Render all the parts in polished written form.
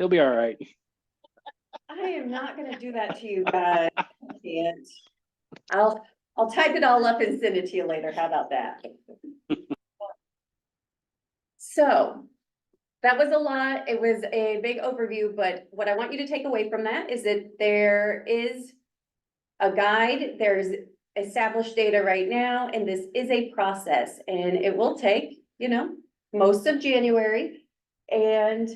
He'll be all right. I am not gonna do that to you guys. I can't. I'll type it all up and send it to you later. How about that? So that was a lot. It was a big overview, but what I want you to take away from that is that there is a guide, there's established data right now, and this is a process, and it will take, most of January. And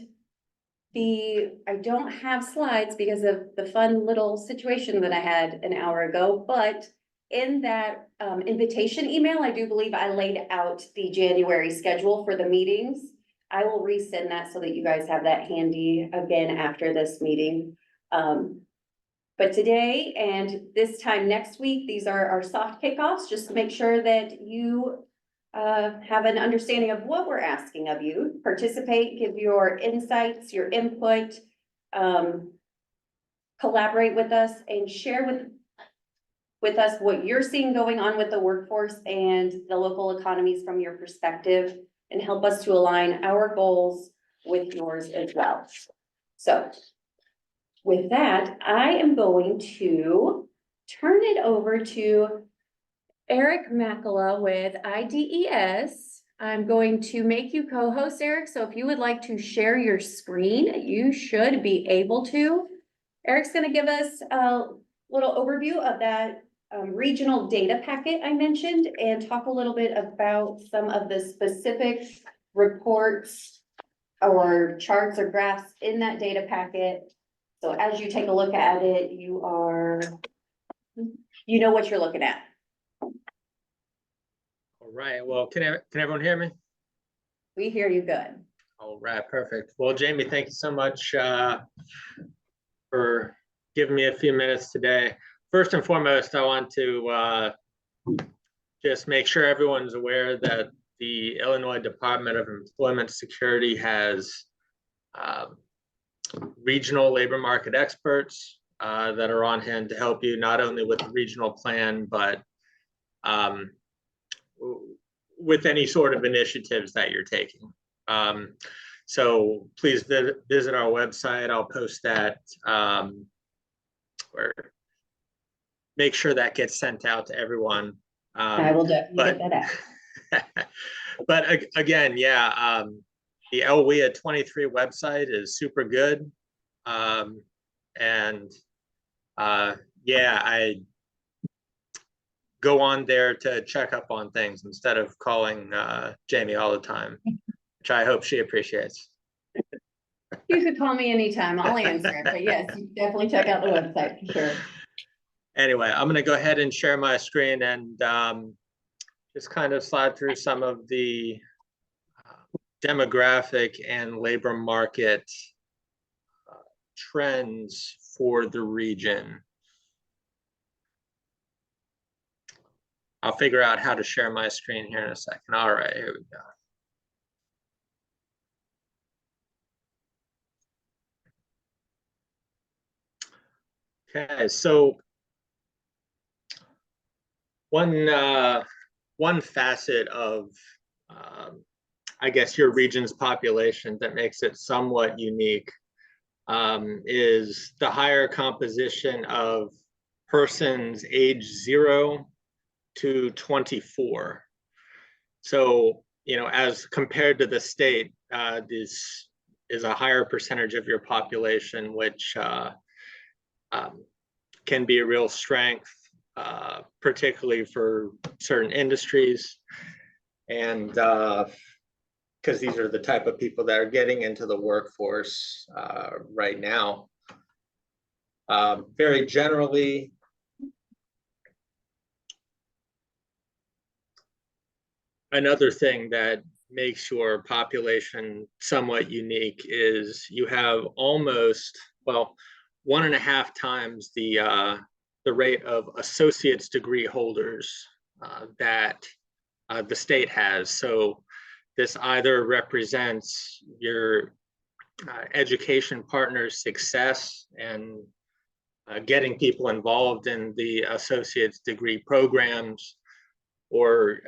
I don't have slides because of the fun little situation that I had an hour ago, but in that invitation email, I do believe I laid out the January schedule for the meetings. I will resend that so that you guys have that handy again after this meeting. But today and this time next week, these are our soft kickoffs, just to make sure that you have an understanding of what we're asking of you. Participate, give your insights, your input, collaborate with us, and share with us what you're seeing going on with the workforce and the local economies from your perspective, and help us to align our goals with yours as well. So with that, I am going to turn it over to Eric Makala with IDES. I'm going to make you co-host, Eric, so if you would like to share your screen, you should be able to. Eric's going to give us a little overview of that regional data packet I mentioned, and talk a little bit about some of the specific reports or charts or graphs in that data packet. So as you take a look at it, you know what you're looking at. All right. Well, can everyone hear me? We hear you good. All right. Perfect. Well, Jamie, thank you so much for giving me a few minutes today. First and foremost, I want to just make sure everyone's aware that the Illinois Department of Employment Security has regional labor market experts that are on hand to help you not only with the regional plan, but with any sort of initiatives that you're taking. So please visit our website. I'll post that, or make sure that gets sent out to everyone. I will definitely get that out. But again, yeah, the LWIA 23 website is super good. Yeah, I go on there to check up on things instead of calling Jamie all the time, which I hope she appreciates. You could call me anytime, I'll answer it, but yes, you definitely check out the website for sure. Anyway, I'm going to go ahead and share my screen and just kind of slide through some of the demographic and labor market trends for the region. I'll figure out how to share my screen here in a second. All right, here we go. Okay, so one facet of I guess your region's population that makes it somewhat unique is the higher composition of persons age 0 to 24. So, as compared to the state, this is a higher percentage of your population, which can be a real strength, particularly for certain industries. And because these are the type of people that are getting into the workforce right now. Very generally, another thing that makes your population somewhat unique is you have almost, well, 1.5 times the rate of associate's degree holders that the state has. So this either represents your education partner's success and getting people involved in the associate's degree programs, or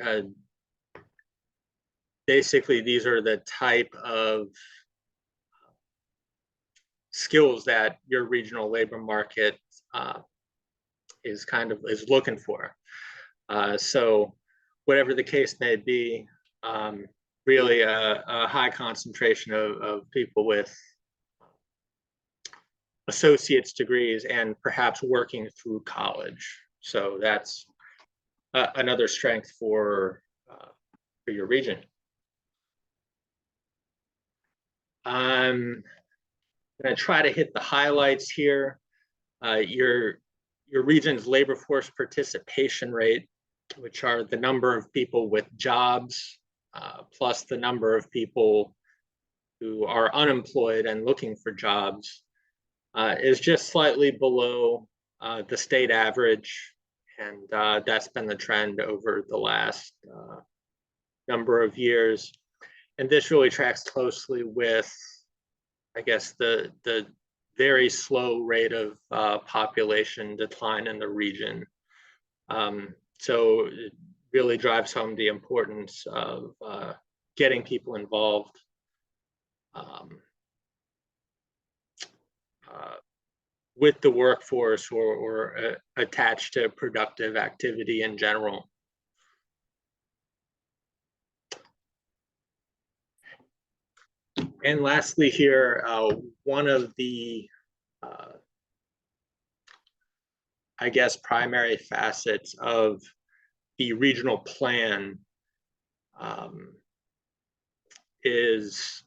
basically these are the type of skills that your regional labor market is looking for. So whatever the case may be, really a high concentration of people with associate's degrees and perhaps working through college. So that's another strength for your region. I'm going to try to hit the highlights here. Your region's labor force participation rate, which are the number of people with jobs, plus the number of people who are unemployed and looking for jobs, is just slightly below the state average. And that's been the trend over the last number of years. And this really tracks closely with, I guess, the very slow rate of population decline in the region. So it really drives home the importance of getting people involved with the workforce or attached to productive activity in general. And lastly here, one of the, I guess, primary facets of the regional plan is,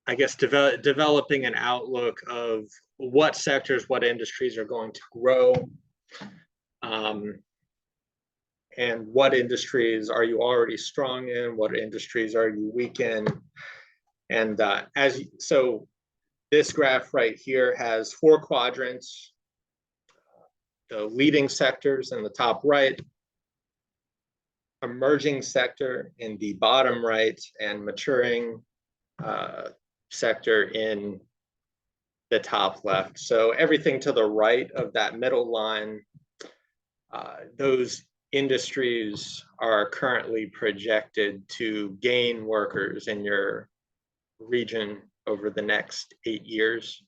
I guess, developing an outlook of what sectors, what industries are going to grow, and what industries are you already strong in, what industries are you weak in. And so this graph right here has 4 quadrants: the leading sectors in the top right, emerging sector in the bottom right, and maturing sector in the top left. So everything to the right of that middle line, those industries are currently projected to gain workers in your region over the next 8 years.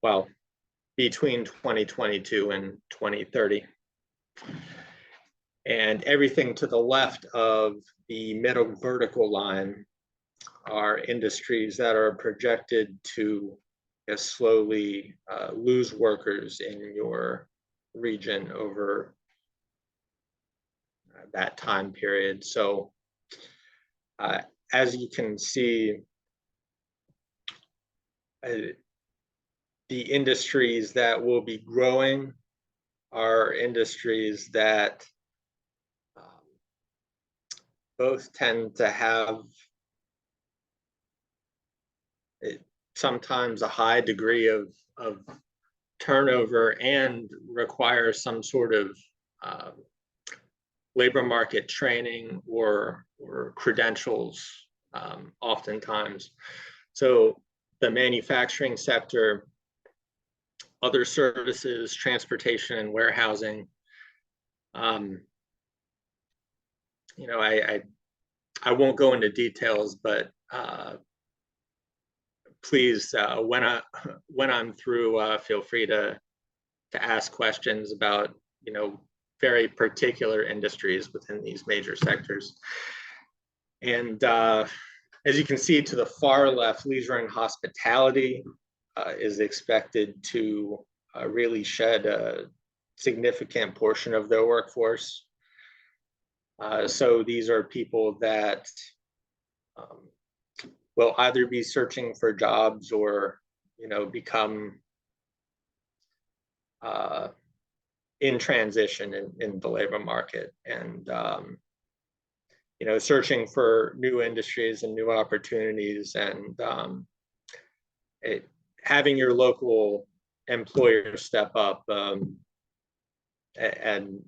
Well, between 2022 and 2030. And everything to the left of the middle vertical line are industries that are projected to slowly lose workers in your region over that time period. So as you can see, the industries that will be growing are industries that both tend to have sometimes a high degree of turnover and require some sort of labor market training or credentials oftentimes. So the manufacturing sector, other services, transportation and warehousing. You know, I won't go into details, but please, when I'm through, feel free to ask questions about, you know, very particular industries within these major sectors. And as you can see to the far left, leisure and hospitality is expected to really shed a significant portion of their workforce. So these are people that will either be searching for jobs or, you know, become in transition in the labor market, and you know, searching for new industries and new opportunities, and having your local employer step up and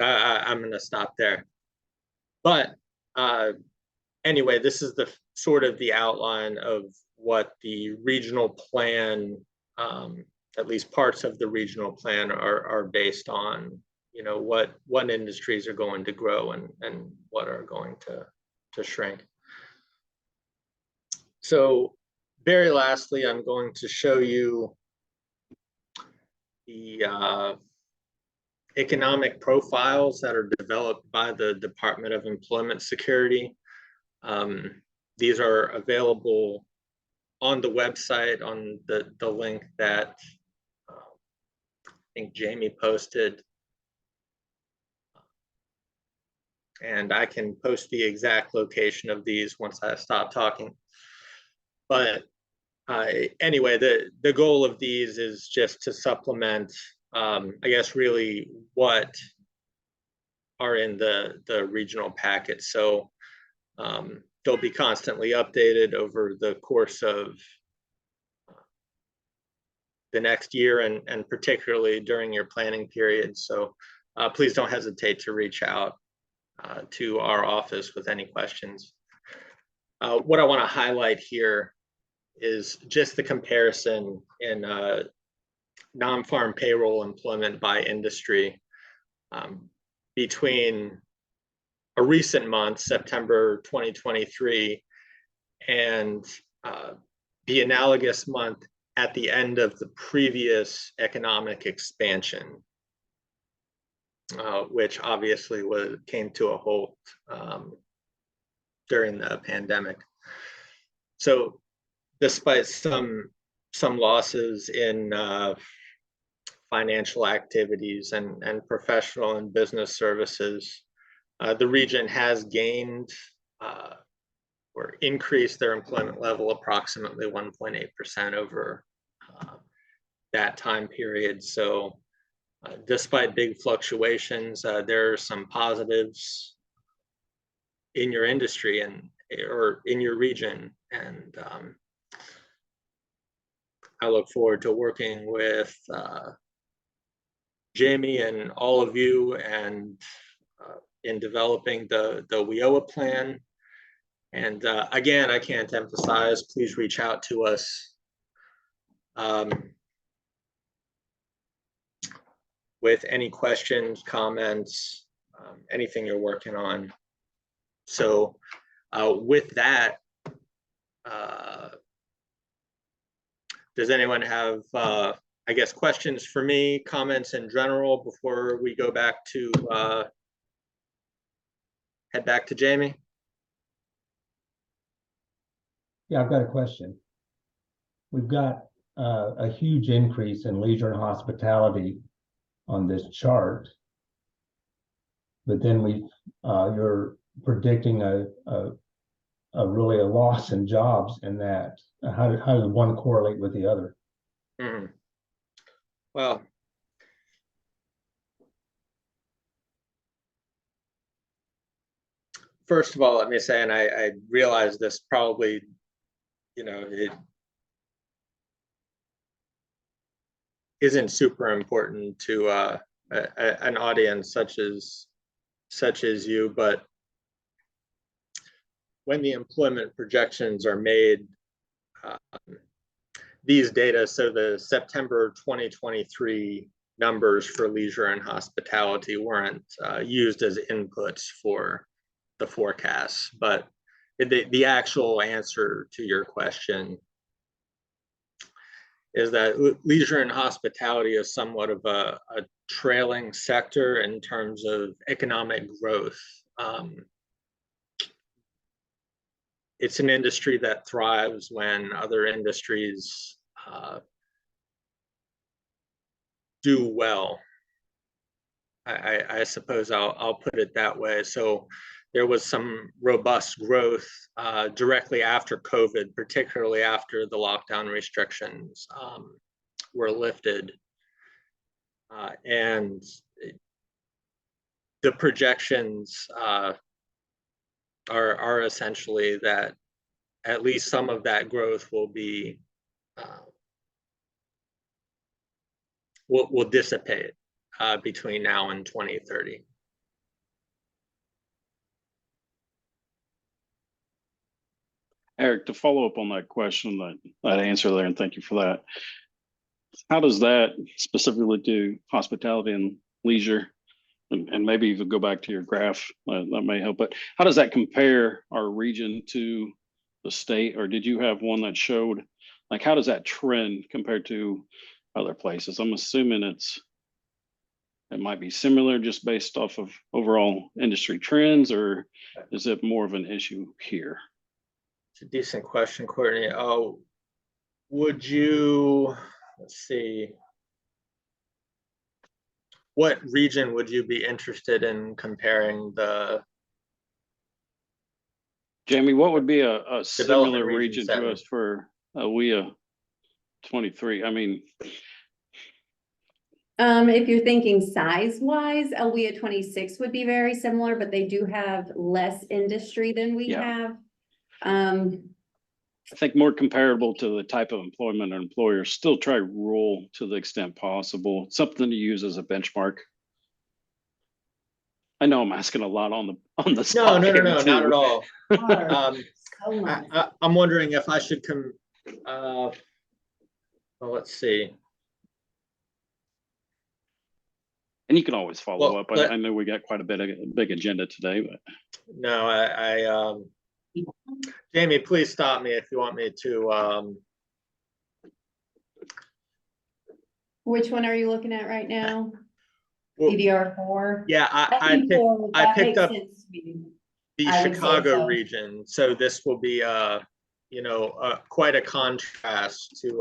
I'm going to stop there. But anyway, this is the sort of the outline of what the regional plan, at least parts of the regional plan, are based on. You know, what industries are going to grow and what are going to shrink. So very lastly, I'm going to show you the economic profiles that are developed by the Department of Employment Security. These are available on the website on the link that I think Jamie posted. And I can post the exact location of these once I stop talking. But anyway, the goal of these is just to supplement, I guess, really what are in the regional packet. So they'll be constantly updated over the course of the next year and particularly during your planning period. So please don't hesitate to reach out to our office with any questions. What I want to highlight here is just the comparison in non-farm payroll employment by industry between a recent month, September 2023, and the analogous month at the end of the previous economic expansion, which obviously came to a halt during the pandemic. So despite some losses in financial activities and professional and business services, the region has gained or increased their employment level approximately 1.8% over that time period. So despite big fluctuations, there are some positives in your industry or in your region. And I look forward to working with Jamie and all of you and in developing the WIA plan. And again, I can't emphasize, please reach out to us with any questions, comments, anything you're working on. So with that, does anyone have, I guess, questions for me, comments in general before we go back to head back to Jamie? Yeah, I've got a question. We've got a huge increase in leisure and hospitality on this chart, but then you're predicting a really a loss in jobs in that. How does one correlate with the other? Mm-hmm. Well, first of all, let me say, and I realize this probably, it isn't super important to an audience such as you, but when the employment projections are made, these data, so the September 2023 numbers for leisure and hospitality weren't used as inputs for the forecasts, but the actual answer to your question is that leisure and hospitality is somewhat of a trailing sector in terms of economic growth. It's an industry that thrives when other industries do well. I suppose I'll put it that way. So there was some robust growth directly after COVID, particularly after the lockdown restrictions were lifted. And the projections are essentially that at least some of that growth will be will dissipate between now and 2030. Eric, to follow up on that question, that answer there, and thank you for that. How does that specifically do hospitality and leisure? And maybe even go back to your graph, that may help. But how does that compare our region to the state, or did you have one that showed, like, how does that trend compared to other places? I'm assuming it might be similar just based off of overall industry trends, or is it more of an issue here? It's a decent question, Courtney. Oh, would you, let's see. What region would you be interested in comparing the Jamie, what would be a similar region region to setting? us for LWIA 23? I mean, If you're thinking size wise, LWIA 26 would be very similar, but they do have less industry than we Yeah. have. I think more comparable to the type of employment or employer. Still try rural to the extent possible, something to use as a benchmark. I know I'm asking a lot on the No, spot. no, no, here, no, too. not at all. So much. I'm wondering if I should well, let's see. And you can always follow Well, up. I know we got quite a big agenda today, but No, Jamie, please stop me if you want me to, Which one are you looking at right now? well, DDR4? yeah, I picked up the I would say Chicago so. region, so this will be, quite a contrast to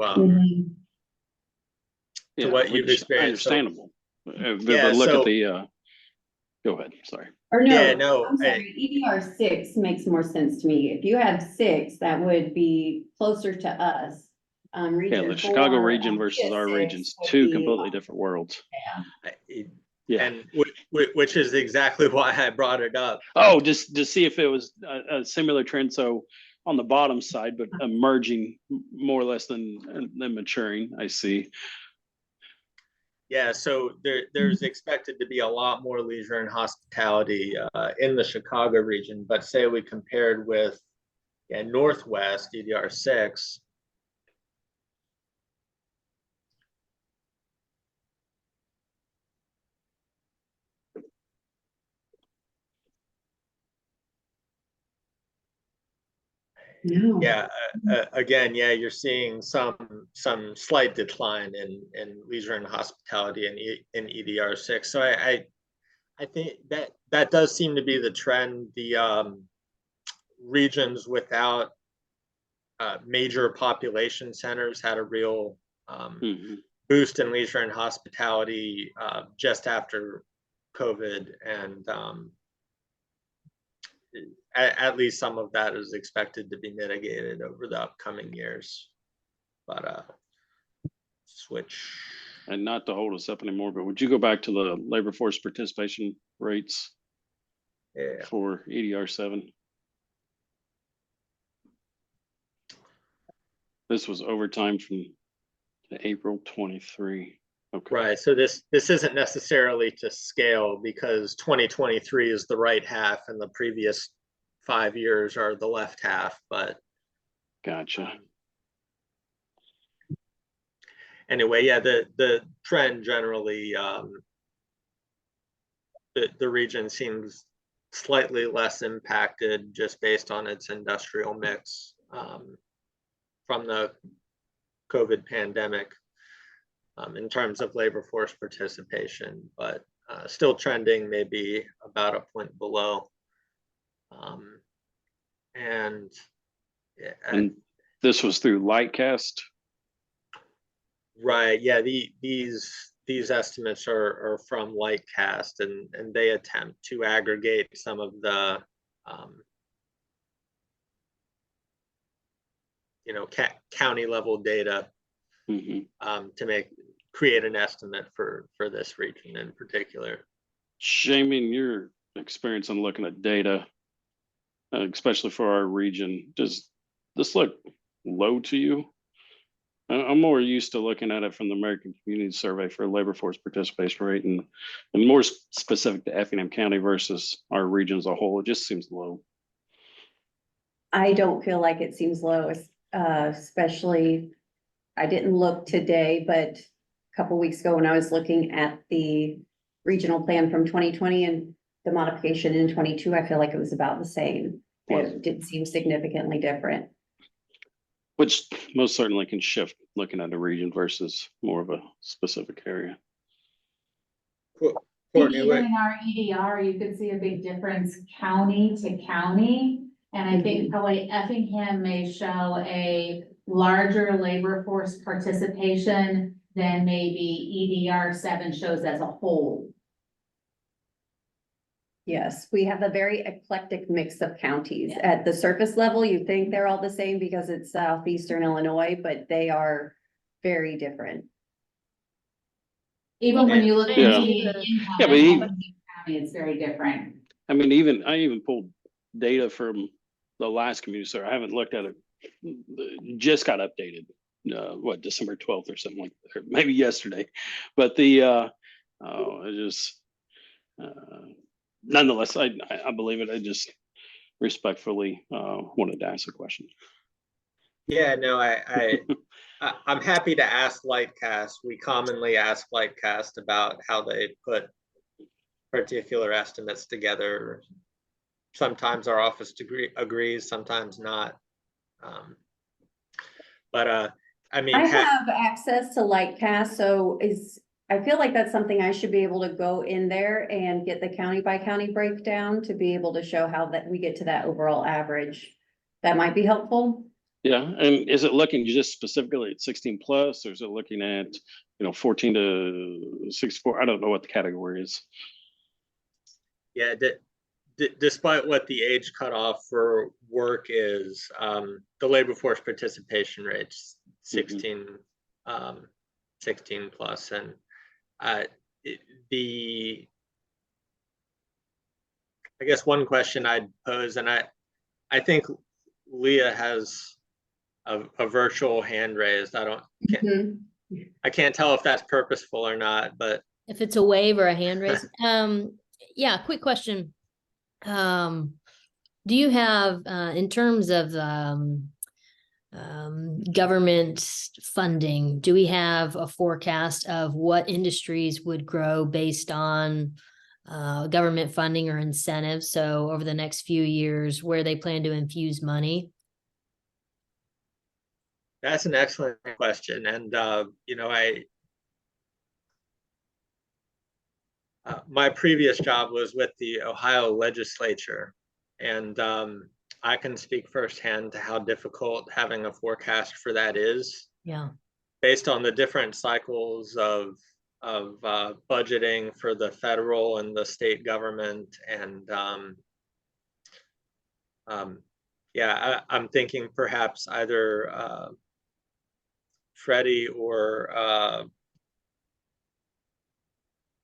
yeah, what you've experienced. So, understandable. Yeah, But look so- at the. Go ahead. Sorry. Or no, Yeah, no, I'm sorry, EDR6 makes more sense to me. If you have 6, that would be closer to us. Yeah, Region the Chicago 4, region versus our 6 regions, would two be- completely different worlds. Yeah. and which is exactly why I brought it up. Oh, just to see if it was a similar trend. So on the bottom side, but emerging more or less than maturing. I see. Yeah, so there's expected to be a lot more leisure and hospitality in the Chicago region, but say we compared with Northwest DDR6. No. Yeah, again, yeah, you're seeing some slight decline in leisure and hospitality in EDR6. So I think that does seem to be the trend. The regions without major population centers had a real boost in leisure and hospitality just after COVID, and at least some of that is expected to be mitigated over the upcoming years. But switch. And not to hold us up anymore, but would you go back to the labor force participation rates for EDR7? This was overtime from April 23. Okay. Right. So this isn't necessarily to scale, because 2023 is the right half and the previous 5 years are the left half, but Gotcha. Anyway, yeah, the trend generally, the region seems slightly less impacted just based on its industrial mix from the COVID pandemic in terms of labor force participation, but still trending maybe about a point below. And this was through Lightcast. Right. Yeah. These estimates are from Lightcast, and they attempt to aggregate some of the county level data to create an estimate for this region in particular. Jamie, in your experience on looking at data, especially for our region, does this look low to you? I'm more used to looking at it from the American Community Survey for labor force participation rate, and more specific to Effingham County versus our region as a whole. It just seems low. I don't feel like it seems low, especially, I didn't look today, but a couple weeks ago when I was looking at the regional plan from 2020 and the modification in 22, I feel like it was about the same. It didn't seem significantly different. which most certainly can shift looking at a region versus more of a specific area. Courtney, Even in our EDR, you could see a big difference county to county. And I think probably Effingham may show a larger labor force participation than maybe EDR 7 shows as a whole. Yes, we have a very eclectic mix of counties. At the surface level, you think they're all the same because it's southeastern Illinois, but they are very different. Even when you look at Yeah. median income, Yeah, but in even- Effingham County, it's very different. I mean, I even pulled data from the last community survey. I haven't looked at it. Just got updated, December 12th or something like that, or maybe yesterday. But nonetheless, I believe it. I just respectfully wanted to ask a question. yeah, no, I'm happy to ask Lightcast. We commonly ask Lightcast about how they put particular estimates together. Sometimes our office agrees, sometimes not. I mean, I have access to Lightcast, so I feel like that's something I should be able to go in there and get the county by county breakdown to be able to show how that we get to that overall average. That might be helpful. Yeah, and is it looking just specifically at 16 plus, or is it looking at 14 to 64? I don't know what the category is. yeah, despite what the age cutoff for work is, the labor force participation rate's 16, 16 plus, and I guess one question I'd pose, and I think Leah has a virtual hand raised. I can't tell if that's purposeful or not, but if it's a wave or a hand raise. Yeah, quick question. Do you have, in terms of government funding, do we have a forecast of what industries would grow based on government funding or incentives? So over the next few years, where they plan to infuse money? that's an excellent question. And, my previous job was with the Ohio legislature, and I can speak firsthand to how difficult having a forecast for that is. Yeah. Based on the different cycles of budgeting for the federal and the state government. And yeah, I'm thinking perhaps either Freddie or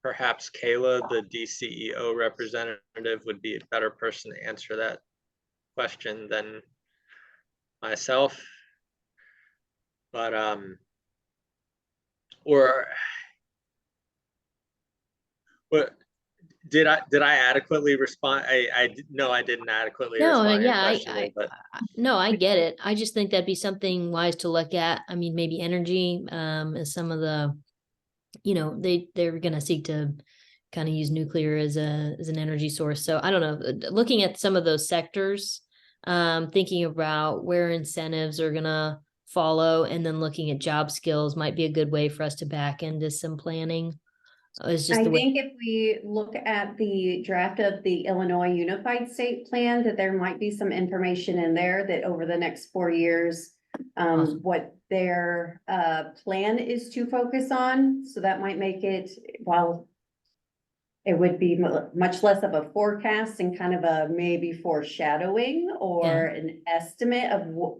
perhaps Kayla, the DCEO representative, would be a better person to answer that question than myself. But what did I adequately respond? No, I didn't adequately No, respond to your yeah, question, but no, I get it. I just think that'd be something wise to look at. I mean, maybe energy, as some of the, they're going to seek to kind of use nuclear as an energy source. So I don't know, looking at some of those sectors, thinking about where incentives are going to follow, and then looking at job skills might be a good way for us to back into some planning. It's just I the way. think if we look at the draft of the Illinois Unified State Plan, that there might be some information in there that over the next 4 years, Awesome. what their plan is to focus on. So that might make it, while it would be much less of a forecast and kind of a maybe foreshadowing or an estimate of what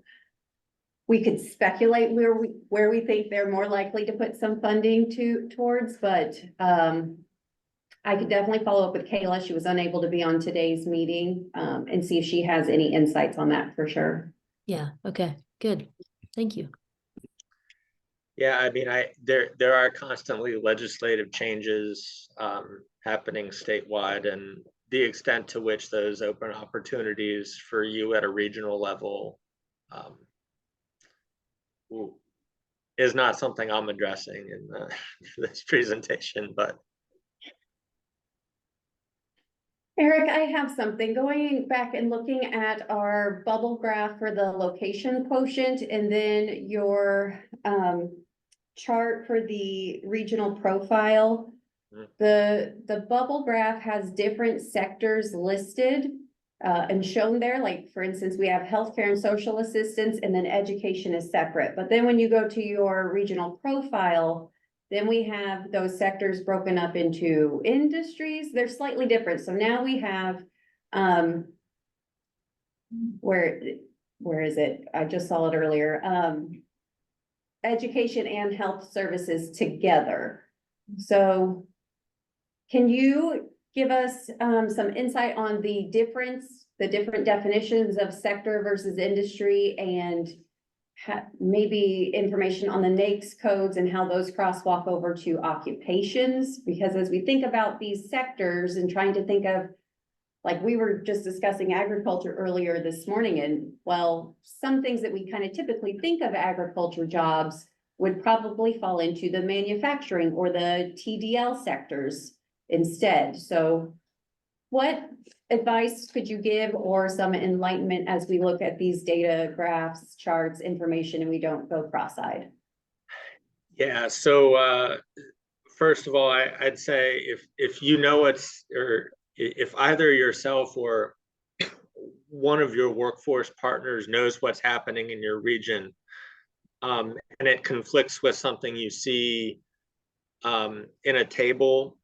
we could speculate where we think they're more likely to put some funding towards, but I could definitely follow up with Kayla. She was unable to be on today's meeting, and see if she has any insights on that for sure. Yeah. Okay, good. Thank you. yeah, I mean, there are constantly legislative changes happening statewide, and the extent to which those open opportunities for you at a regional level is not something I'm addressing in this presentation, but Eric, I have something going back and looking at our bubble graph for the location quotient and then your chart for the regional profile. Mm. The bubble graph has different sectors listed and shown there. Like, for instance, we have healthcare and social assistance, and then education is separate. But then when you go to your regional profile, then we have those sectors broken up into industries. They're slightly different. So now we have, where is it? I just saw it earlier. Education and health services together. So can you give us some insight on the different definitions of sector versus industry, and maybe information on the NAICS codes and how those crosswalk over to occupations? Because as we think about these sectors and trying to think of, like we were just discussing agriculture earlier this morning, and well, some things that we kind of typically think of agriculture jobs would probably fall into the manufacturing or the TDL sectors instead. So what advice could you give, or some enlightenment as we look at these data graphs, charts, information, and we don't go cross-eyed? Yeah, so first of all, I'd say if you know it's, or if either yourself or one of your workforce partners knows what's happening in your region, and it conflicts with something you see in a table,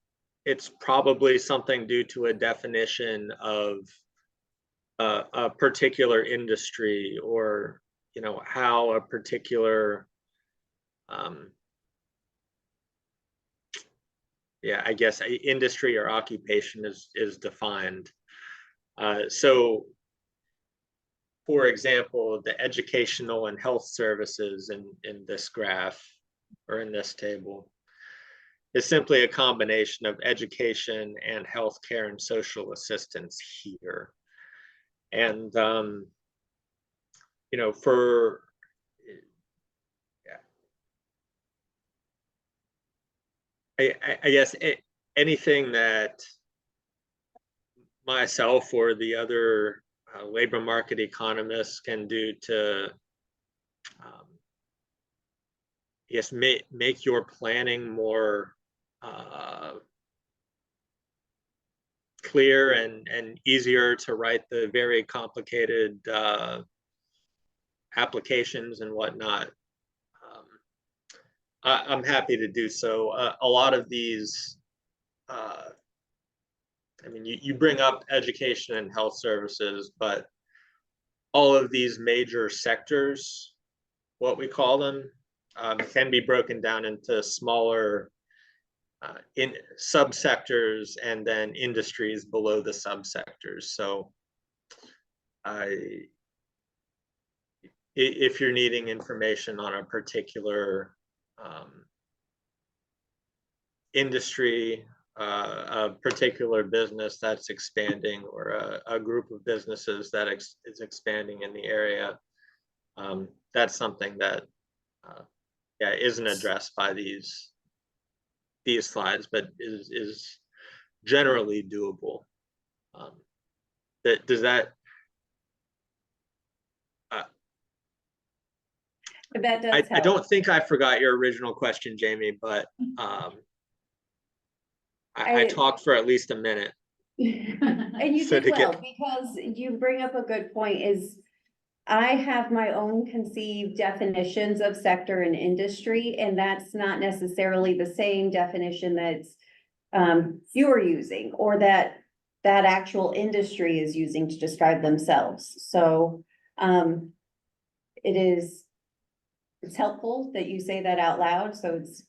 it's probably something due to a definition of a particular industry, or how a particular yeah, I guess industry or occupation is defined. So for example, the educational and health services in this graph or in this table is simply a combination of education and healthcare and social assistance here. And for I guess anything that myself or the other labor market economists can do to yes, make your planning more clear and easier to write the very complicated applications and whatnot. I'm happy to do so. A lot of these, I mean, you bring up education and health services, but all of these major sectors, what we call them, can be broken down into smaller in subsectors and then industries below the subsectors. So if you're needing information on a particular industry, a particular business that's expanding, or a group of businesses that is expanding in the area, that's something that yeah, isn't addressed by these slides, but is generally doable. Does that That does I help. don't think I forgot your original question, Jamie, but I talked for at least a minute. And you So did to well, get- because you bring up a good point. Is I have my own conceived definitions of sector and industry, and that's not necessarily the same definition that's you are using, or that actual industry is using to describe themselves. So it's helpful that you say that out loud, so it's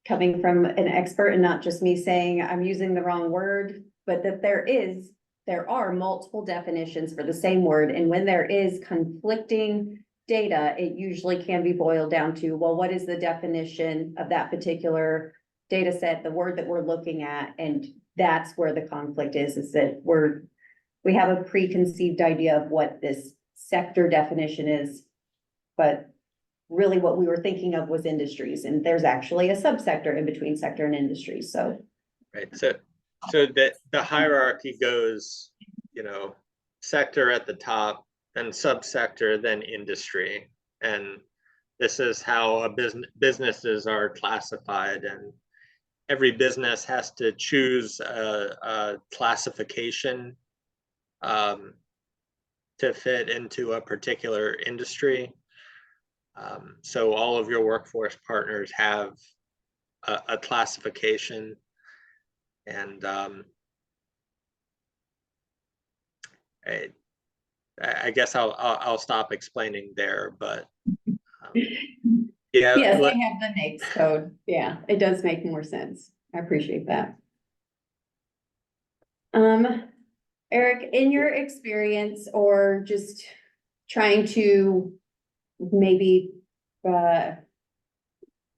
coming from an expert and not just me saying I'm using the wrong word, but that there are multiple definitions for the same word. And when there is conflicting data, it usually can be boiled down to, well, what is the definition of that particular data set, the word that we're looking at? And that's where the conflict is that we have a preconceived idea of what this sector definition is, but really what we were thinking of was industries, and there's actually a subsector in between sector and industry. So right. So So that the hierarchy goes, sector at the top, then subsector, then industry. And this is how businesses are classified, and every business has to choose a classification to fit into a particular industry. So all of your workforce partners have a classification, and I guess I'll stop explaining there, but yeah. Yes, I have the NAICS code. Yeah, it does make more sense. I appreciate that. Eric, in your experience, or just trying to maybe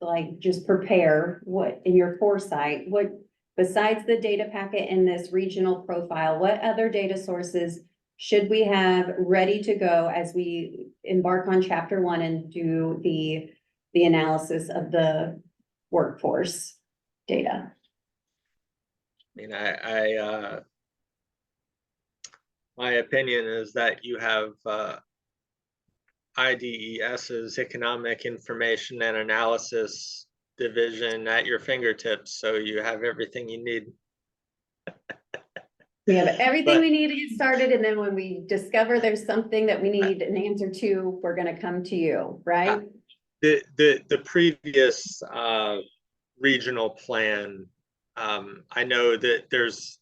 like just prepare what in your foresight, what besides the data packet in this regional profile, what other data sources should we have ready to go as we embark on chapter 1 and do the analysis of the workforce data? I mean, my opinion is that you have IDES's Economic Information and Analysis Division at your fingertips, so you have everything you need. We have everything we need to get started, and then when we discover there's something that we need an answer to, we're gonna come to you, right? The previous regional plan, I know that there's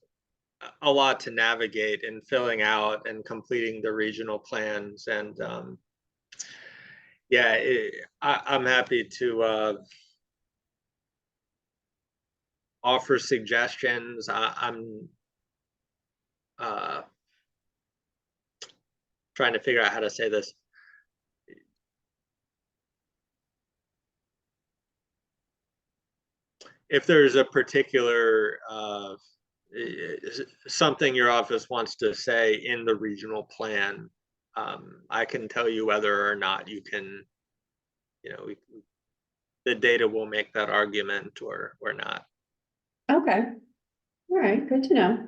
a lot to navigate in filling out and completing the regional plans, and yeah, I'm happy to offer suggestions. I'm trying to figure out how to say this. If there's a particular something your office wants to say in the regional plan, I can tell you whether or not you can, the data will make that argument or not. Okay, all right, good to know.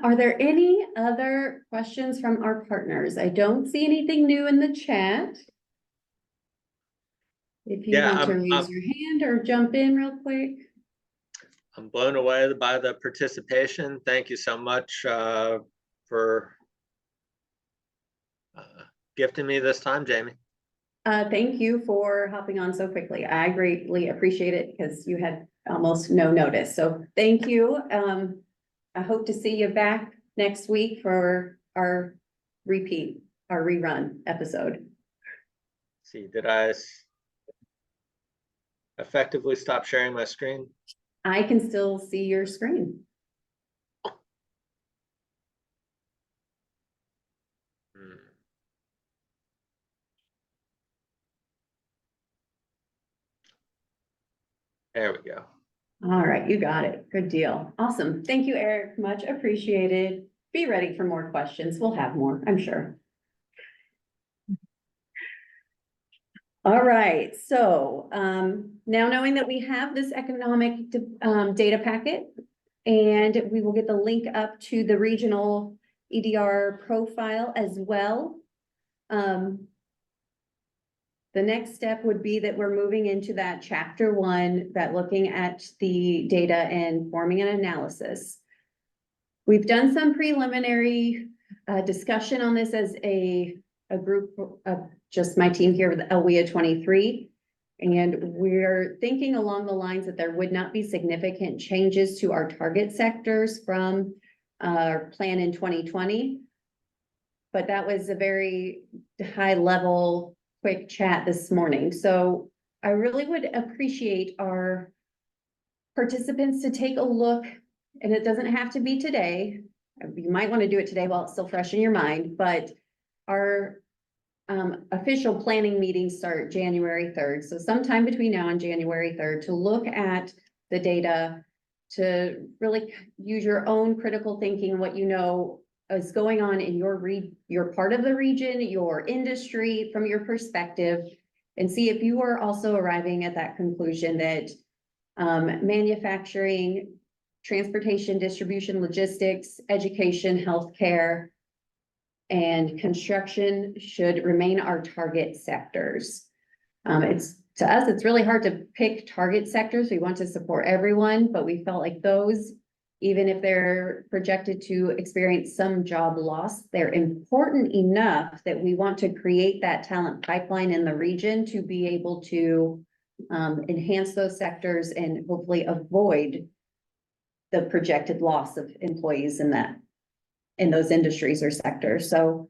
Are there any other questions from our partners? I don't see anything new in the chat. If you Yeah, want to raise your hand or jump in real quick. I'm blown away by the participation. Thank you so much for gifting me this time, Jamie. Thank you for hopping on so quickly. I greatly appreciate it because you had almost no notice. So thank you. I hope to see you back next week for our rerun episode. Let's see, did I effectively stop sharing my screen? I can still see your screen. There we go. All right, you got it. Good deal. Awesome. Thank you, Eric. Much appreciated. Be ready for more questions. We'll have more, I'm sure. All right, so now knowing that we have this economic data packet, and we will get the link up to the regional EDR profile as well. The next step would be that we're moving into that chapter 1, that looking at the data and forming an analysis. We've done some preliminary discussion on this as a group of just my team here with LWIA 23. And we're thinking along the lines that there would not be significant changes to our target sectors from our plan in 2020. But that was a very high level quick chat this morning. So I really would appreciate our participants to take a look, and it doesn't have to be today. You might want to do it today while it's still fresh in your mind, but our official planning meetings start January 3rd. So sometime between now and January 3rd to look at the data, to really use your own critical thinking, what you know is going on in your part of the region, your industry, from your perspective, and see if you are also arriving at that conclusion that manufacturing, transportation, distribution, logistics, education, healthcare, and construction should remain our target sectors. To us, it's really hard to pick target sectors. We want to support everyone, but we felt like those, even if they're projected to experience some job loss, they're important enough that we want to create that talent pipeline in the region to be able to enhance those sectors and hopefully avoid the projected loss of employees in those industries or sectors. So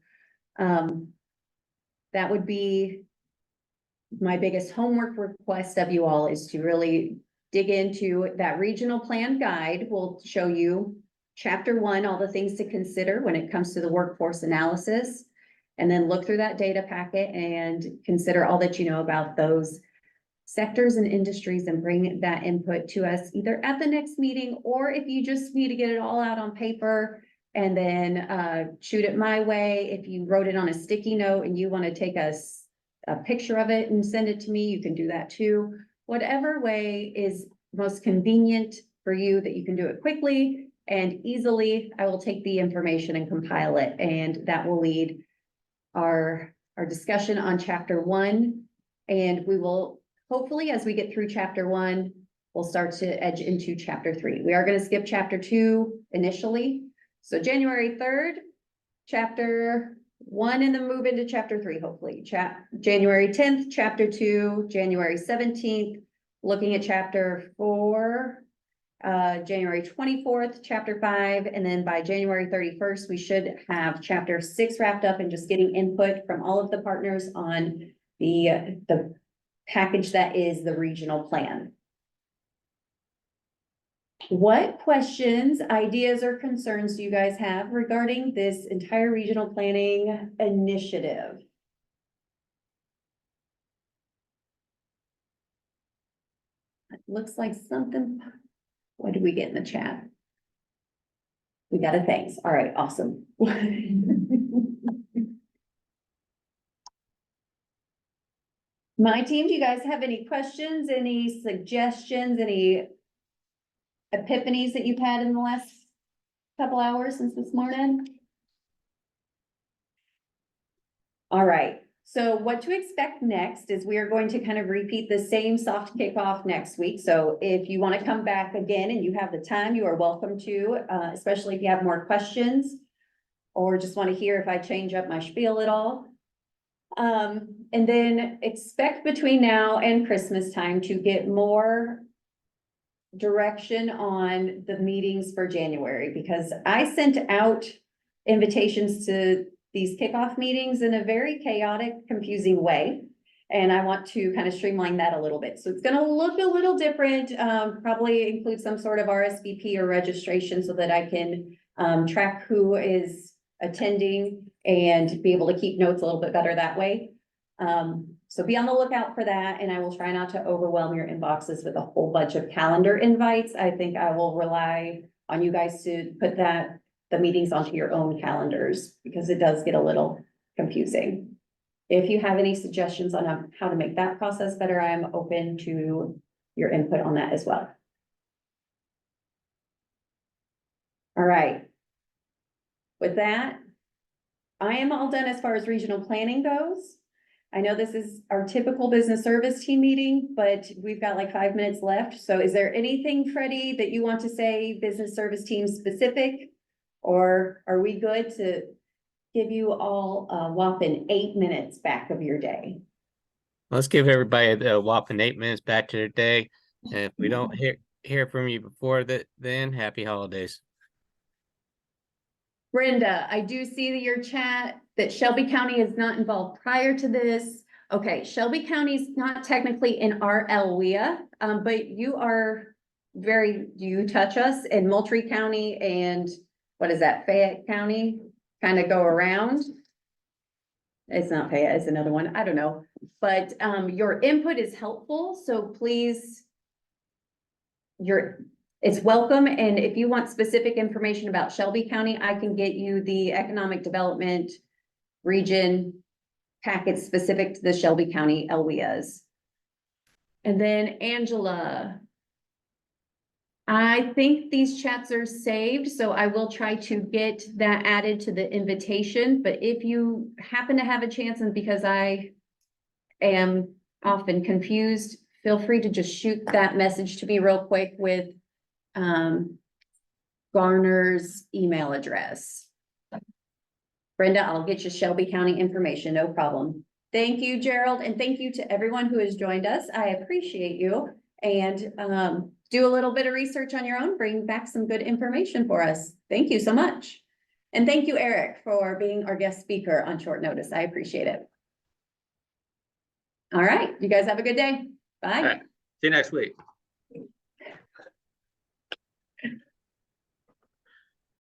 that would be my biggest homework request of you all, is to really dig into that regional plan guide. We'll show you chapter 1, all the things to consider when it comes to the workforce analysis, and then look through that data packet and consider all that you know about those sectors and industries, and bring that input to us either at the next meeting, or if you just need to get it all out on paper and then shoot it my way. If you wrote it on a sticky note and you want to take a picture of it and send it to me, you can do that too. Whatever way is most convenient for you, that you can do it quickly and easily, I will take the information and compile it, and that will lead our discussion on chapter 1. And we will hopefully, as we get through chapter 1, we'll start to edge into chapter 3. We are going to skip chapter 2 initially. So January 3rd, chapter 1, and then move into chapter 3, hopefully. January 10th, chapter 2, January 17th, looking at chapter 4, January 24th, chapter 5, and then by January 31st, we should have chapter 6 wrapped up, and just getting input from all of the partners on the package that is the regional plan. What questions, ideas, or concerns do you guys have regarding this entire regional planning initiative? It looks like something. What did we get in the chat? We got a thanks. All right, awesome. My team, do you guys have any questions, any suggestions, any epiphanies that you've had in the last couple hours since this morning? All right, so what to expect next is we are going to kind of repeat the same soft kickoff next week. So if you want to come back again and you have the time, you are welcome to, especially if you have more questions or just want to hear if I change up my spiel at all. And then expect between now and Christmas time to get more direction on the meetings for January, because I sent out invitations to these kickoff meetings in a very chaotic, confusing way. And I want to kind of streamline that a little bit. So it's going to look a little different, probably include some sort of RSVP or registration so that I can track who is attending and be able to keep notes a little bit better that way. So be on the lookout for that, and I will try not to overwhelm your inboxes with a whole bunch of calendar invites. I think I will rely on you guys to put the meetings onto your own calendars, because it does get a little confusing. If you have any suggestions on how to make that process better, I am open to your input on that as well. All right. With that, I am all done as far as regional planning goes. I know this is our typical business service team meeting, but we've got like 5 minutes left. So is there anything, Freddie, that you want to say business service team specific? Or are we good to give you all a whopping 8 minutes back of your day? Let's give everybody a whopping 8 minutes back to their day. And if we don't hear from you before then, happy holidays. Brenda, I do see your chat that Shelby County is not involved prior to this. Okay, Shelby County is not technically in our LWIA, but you are you touch us, in Moultrie County and what is that, Fayette County, kind of go around. It's not Fayette, it's another one, I don't know. But your input is helpful, so please, it's welcome. And if you want specific information about Shelby County, I can get you the economic development region packets specific to the Shelby County LWIAs. And then Angela. I think these chats are saved, so I will try to get that added to the invitation, but if you happen to have a chance, and because I am often confused, feel free to just shoot that message to me real quick with Garner's email address. Brenda, I'll get you Shelby County information, no problem. Thank you, Gerald, and thank you to everyone who has joined us. I appreciate you. And do a little bit of research on your own, bring back some good information for us. Thank you so much. And thank you, Eric, for being our guest speaker on short notice. I appreciate it. All right, you guys have a good day. Bye. All right. See you next week.